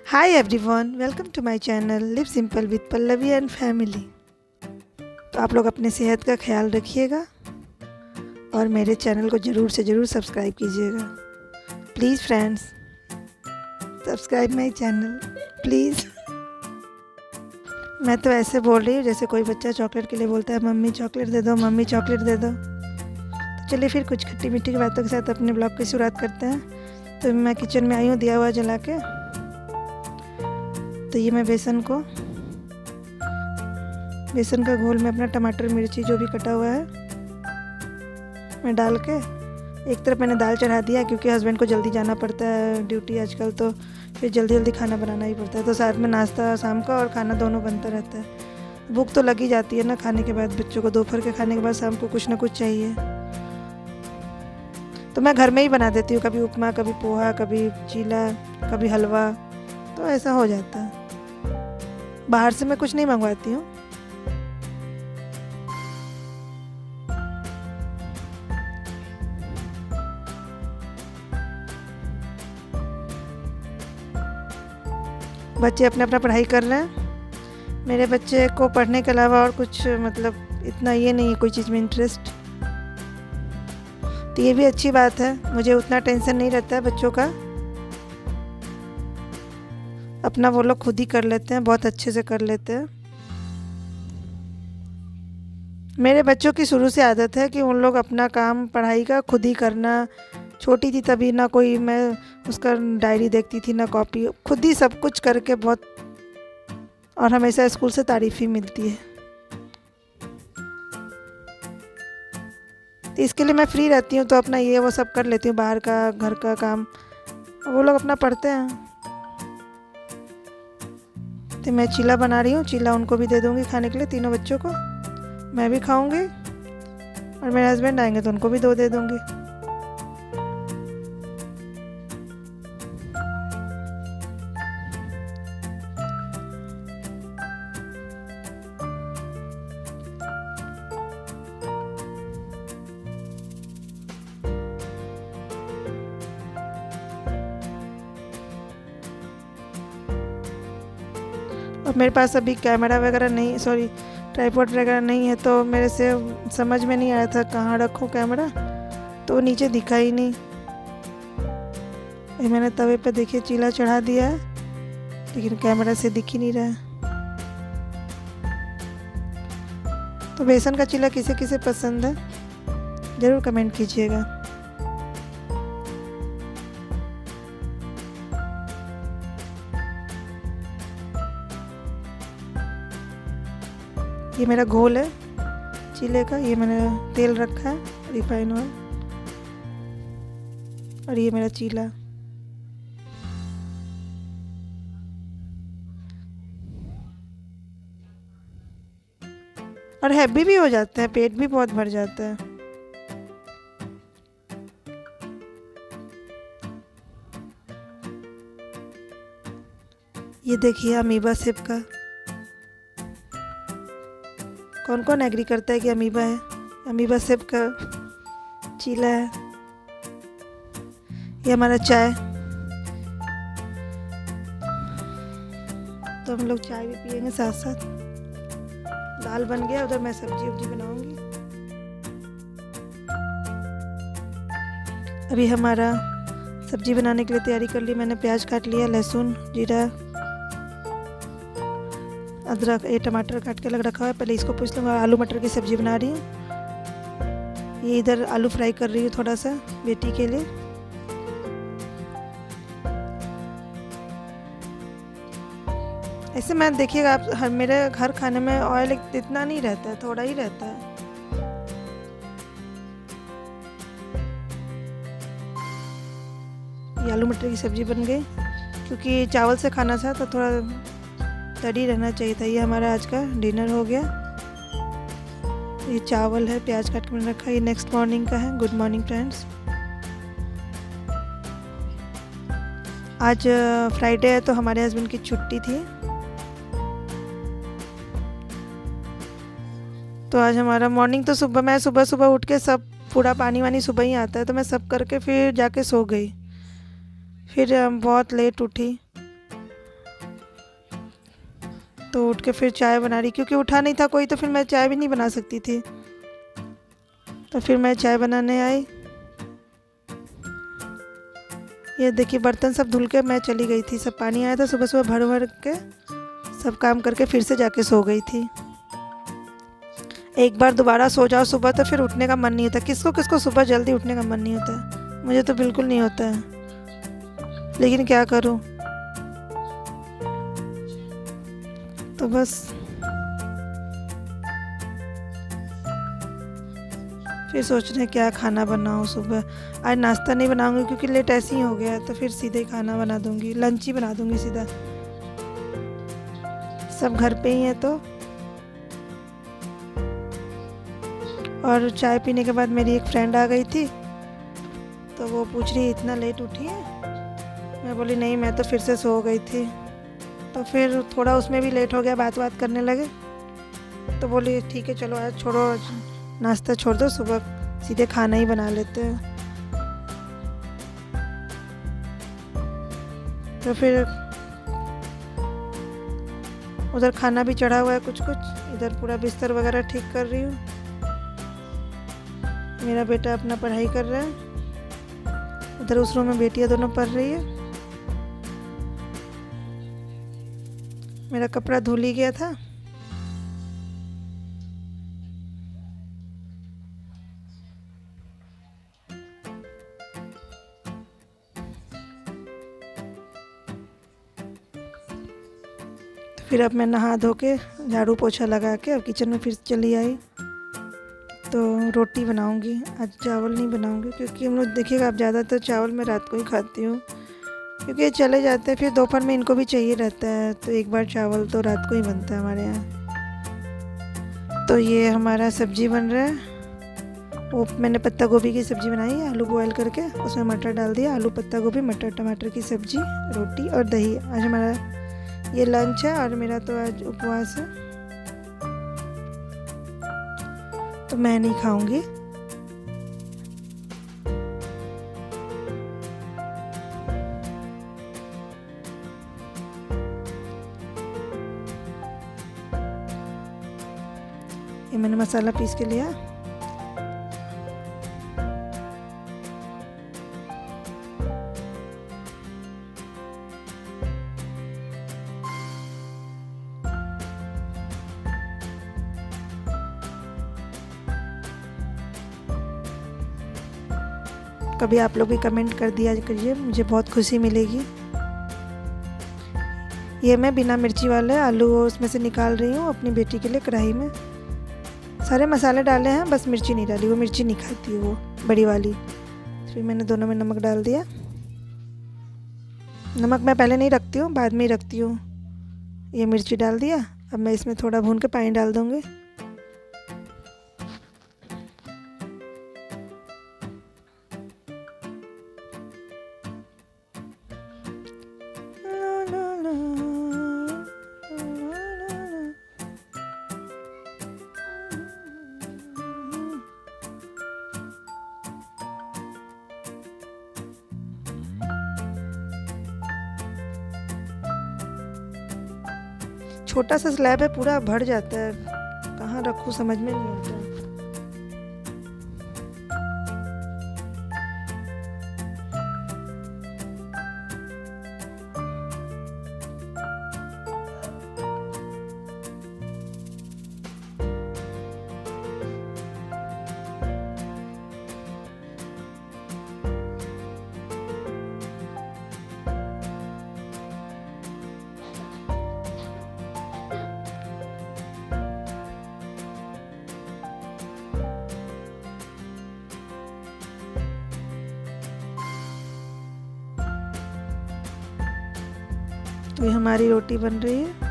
Hi everyone, welcome to my channel live simple with Pallavi and family. तो आप लोग अपने सेहत का ख्याल रखिएगा और मेरे चैनल को ज़रूर से ज़रूर सब्सक्राइब कीजिएगा। Please friends, subscribe my channel please. मैं तो ऐसे बोल रही हूँ जैसे कोई बच्चा चॉकलेट के लिए बोलता है, मम्मी चॉकलेट दे दो, मम्मी चॉकलेट दे दो। तो चलिए फिर कुछ खट्टी मीठी की बातों के साथ अपने ब्लॉग की शुरुआत करते हैं। तो मैं किचन में आई हूँ दिया हुआ जला के। तो ये मैं बेसन का घोल में अपना टमाटर मिर्ची जो भी कटा हुआ है मैं डाल के एक तरफ मैंने दाल चढ़ा दिया, क्योंकि हस्बैंड को जल्दी जाना पड़ता है ड्यूटी आजकल, तो फिर जल्दी जल्दी खाना बनाना ही पड़ता है। तो साथ में नाश्ता शाम का और खाना दोनों बनता रहता है। भूख तो लगी जाती है ना खाने के बाद, बच्चों को दोपहर के खाने के बाद शाम को कुछ ना कुछ चाहिए। तो मैं घर में ही बना देती हूँ, कभी उपमा, कभी पोहा, कभी चीला, कभी हलवा, तो ऐसा हो जाता है। बाहर से मैं कुछ नहीं मंगवाती हूँ। बच्चे अपना अपना पढ़ाई कर रहे हैं। मेरे बच्चे को पढ़ने के अलावा और कुछ मतलब इतना ये नहीं है कोई चीज़ में इंटरेस्ट। तो ये भी अच्छी बात है, मुझे उतना टेंशन नहीं रहता है बच्चों का। अपना वो लोग खुद ही कर लेते हैं, बहुत अच्छे से कर लेते हैं। मेरे बच्चों की शुरू से आदत है कि उन लोग अपना काम पढ़ाई का खुद ही करना। छोटी थी तभी ना कोई मैं उसका डायरी देखती थी ना कॉपी, खुद ही सब कुछ करके बहुत, और हमेशा स्कूल से तारीफ़ ही मिलती है। तो इसके लिए मैं फ्री रहती हूँ तो अपना ये वो सब कर लेती हूँ, बाहर का घर का काम। वो लोग अपना पढ़ते हैं। तो मैं चीला बना रही हूँ, चीला उनको भी दे दूँगी खाने के लिए, तीनों बच्चों को। मैं भी खाऊँगी और मेरे हस्बैंड आएंगे तो उनको भी दो दे दूँगी। और मेरे पास अभी कैमरा वगैरह नहीं, सॉरी ट्राइपॉड वगैरह नहीं है, तो मेरे से समझ में नहीं आया था कहाँ रखूँ कैमरा, तो वो नीचे दिखा ही नहीं। मैंने तवे पे देखिए चीला चढ़ा दिया है, लेकिन कैमरा से दिख ही नहीं रहा है। तो बेसन का चीला किसे किसे पसंद है ज़रूर कमेंट कीजिएगा। ये मेरा घोल है चीले का, ये मैंने तेल रखा है रिफाइन ऑयल, और ये मेरा चीला। और हैवी भी हो जाता है, पेट भी बहुत भर जाता है। ये देखिए अमीबा शेप का, कौन कौन एग्री करता है कि अमीबा है? अमीबा शेप का चीला है। ये हमारा चाय, तो हम लोग चाय भी पियेंगे साथ साथ। दाल बन गया, उधर मैं सब्जी उब्जी बनाऊंगी। अभी हमारा सब्जी बनाने के लिए तैयारी कर ली मैंने। प्याज काट लिया, लहसुन, जीरा, अदरक, ये टमाटर काट के अलग रखा हुआ है, पहले इसको पूछ लूँगा। आलू मटर की सब्ज़ी बना रही हूँ। ये इधर आलू फ्राई कर रही हूँ थोड़ा सा बेटी के लिए। ऐसे मैं देखिएगा आप, मेरे घर खाने में ऑयल इतना नहीं रहता है, थोड़ा ही रहता है। ये आलू मटर की सब्ज़ी बन गई, क्योंकि चावल से खाना था तो थोड़ा तड़ी रहना चाहिए था। ये हमारा आज का डिनर हो गया। ये चावल है, प्याज काट के मैंने रखा। ये नेक्स्ट मॉर्निंग का है। Good morning friends. आज फ्राइडे है तो हमारे हस्बैंड की छुट्टी थी, तो आज हमारा मॉर्निंग तो सुबह, मैं सुबह सुबह उठ के सब पूरा पानी वानी सुबह ही आता है, तो मैं सब करके फिर जाके सो गई। फिर बहुत लेट उठी, तो उठ के फिर चाय बना रही, क्योंकि उठा नहीं था कोई तो फिर मैं चाय भी नहीं बना सकती थी। तो फिर मैं चाय बनाने आई। ये देखिए बर्तन सब धुल के मैं चली गई थी, सब पानी आया था सुबह सुबह भर भर के, सब काम करके फिर से जाके सो गई थी। एक बार दोबारा सो जाओ सुबह तो फिर उठने का मन नहीं होता। किसको किसको सुबह जल्दी उठने का मन नहीं होता है, मुझे तो बिल्कुल नहीं होता है, लेकिन क्या करूं। तो बस फिर सोच रहे हैं क्या खाना बनाऊं सुबह। आज नाश्ता नहीं बनाऊंगी क्योंकि लेट ऐसे ही हो गया है, तो फिर सीधे खाना बना दूंगी, लंच ही बना दूंगी सीधा। सब घर पे ही है तो। और चाय पीने के बाद मेरी एक फ्रेंड आ गई थी, तो वो पूछ रही इतना लेट उठी है। मैं बोली नहीं, मैं तो फिर से सो गई थी। तो फिर थोड़ा उसमें भी लेट हो गया, बात करने लगे। तो बोली ठीक है चलो आज छोड़ो, नाश्ता छोड़ दो, सुबह सीधे खाना ही बना लेते हैं। तो फिर उधर खाना भी चढ़ा हुआ है कुछ कुछ, इधर पूरा बिस्तर वगैरह ठीक कर रही हूँ। मेरा बेटा अपना पढ़ाई कर रहा है, उधर उस रूम में बेटियाँ दोनों पढ़ रही है। मेरा कपड़ा धुल ही गया था। फिर अब मैं नहा धो के झाड़ू पोछा लगा के अब किचन में फिर चली आई। तो रोटी बनाऊंगी, आज चावल नहीं बनाऊंगी, क्योंकि हम लोग देखिएगा अब ज़्यादातर चावल मैं रात को ही खाती हूँ, क्योंकि ये चले जाते हैं फिर दोपहर में इनको भी चाहिए रहता है, तो एक बार चावल तो रात को ही बनता है हमारे यहाँ। तो ये हमारा सब्जी बन रहा है। वो मैंने पत्ता गोभी की सब्ज़ी बनाई है, आलू बॉयल करके उसमें मटर डाल दिया, आलू पत्ता गोभी मटर टमाटर की सब्ज़ी, रोटी और दही। आज हमारा ये लंच है, और मेरा तो आज उपवास है तो मैं नहीं खाऊंगी। ये मैंने मसाला पीस के लिया। कभी आप लोग भी कमेंट कर दिया करिए, मुझे बहुत खुशी मिलेगी। ये मैं बिना मिर्ची वाले आलू उसमें से निकाल रही हूँ अपनी बेटी के लिए कढ़ाई में। सारे मसाले डाले हैं, बस मिर्ची नहीं डाली, वो मिर्ची नहीं खाती है वो बड़ी वाली। फिर मैंने दोनों में नमक डाल दिया। नमक मैं पहले नहीं रखती हूँ, बाद में ही रखती हूँ। ये मिर्ची डाल दिया। अब मैं इसमें थोड़ा भून के पानी डाल दूँगी। छोटा सा स्लैब है, पूरा भर जाता है, कहाँ रखूँ समझ में नहीं आता। तो ये हमारी रोटी बन रही है।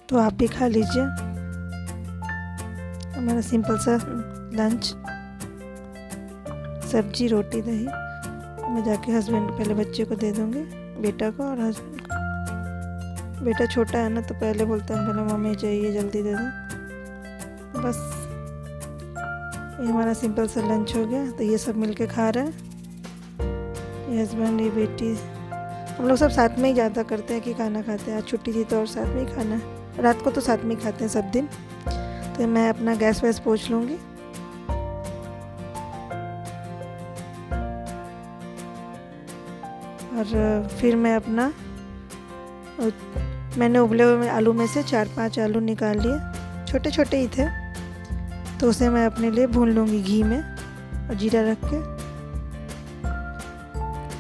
तो आप भी खा लीजिए हमारा सिंपल सा लंच, सब्जी रोटी दही। मैं जाके हस्बैंड पहले बच्चे को दे दूँगी, बेटा को और हस्बैंड को। बेटा छोटा है ना तो पहले बोलता है पहले मम्मी चाहिए जल्दी दे दो। बस ये हमारा सिंपल सा लंच हो गया। तो ये सब मिलके खा रहे हैं, ये हस्बैंड ये बेटी। हम लोग सब साथ में ही ज़्यादा करते हैं कि खाना खाते हैं। आज छुट्टी थी तो और साथ में ही खाना है, रात को तो साथ में ही खाते हैं सब दिन। तो मैं अपना गैस वैस पोंछ लूँगी। और फिर मैं अपना मैंने उबले हुए आलू में से 4-5 आलू निकाल लिए, छोटे छोटे ही थे। तो उसे मैं अपने लिए भून लूँगी घी में और जीरा रख के।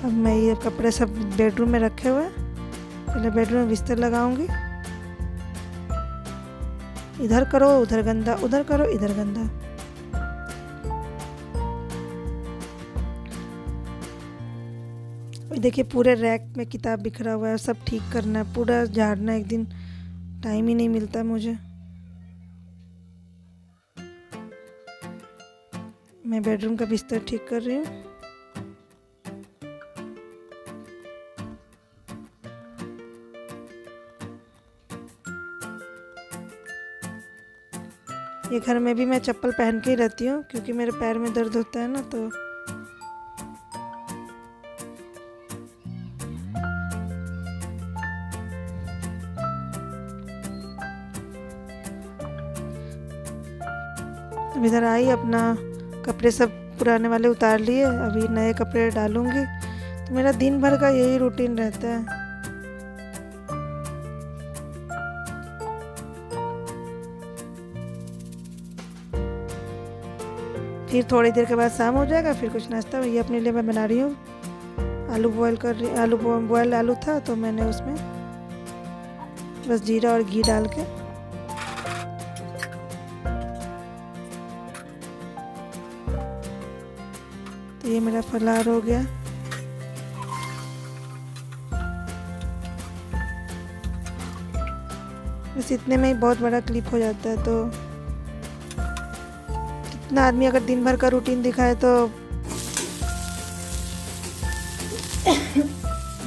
अब मैं ये कपड़े सब बेडरूम में रखे हुए हैं, पहले बेडरूम में बिस्तर लगाऊंगी। इधर करो उधर गंदा, उधर करो इधर गंदा। देखिए पूरे रैक में किताब बिखरा हुआ है, सब ठीक करना है, पूरा झाड़ना। एक दिन टाइम ही नहीं मिलता मुझे। मैं बेडरूम का बिस्तर ठीक कर रही हूँ। ये घर में भी मैं चप्पल पहन के ही रहती हूँ क्योंकि मेरे पैर में दर्द होता है ना। तो अब इधर आई, अपना कपड़े सब पुराने वाले उतार लिए, अभी नए कपड़े डालूंगी। तो मेरा दिन भर का यही रूटीन रहता है। फिर थोड़ी देर के बाद शाम हो जाएगा, फिर कुछ नाश्ता। ये अपने लिए मैं बना रही हूँ, आलू बॉयल कर रही। आलू बॉयल आलू था तो मैंने उसमें बस जीरा और घी डाल के तो ये मेरा फलाहार हो गया। बस इतने में ही बहुत बड़ा क्लिप हो जाता है। तो कितना आदमी अगर दिन भर का रूटीन दिखाए तो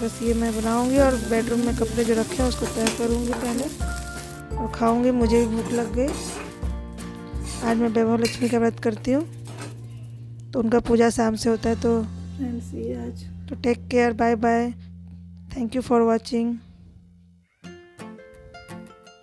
बस ये मैं बनाऊंगी और बेडरूम में कपड़े जो रखे हैं उसको तय करूंगी पहले और खाऊंगी। मुझे भी भूख लग गई। आज मैं वैभव लक्ष्मी का व्रत करती हूँ तो उनका पूजा शाम से होता है। तो फ्रेंड्स ये आज तो take care, bye bye, thank you for watching.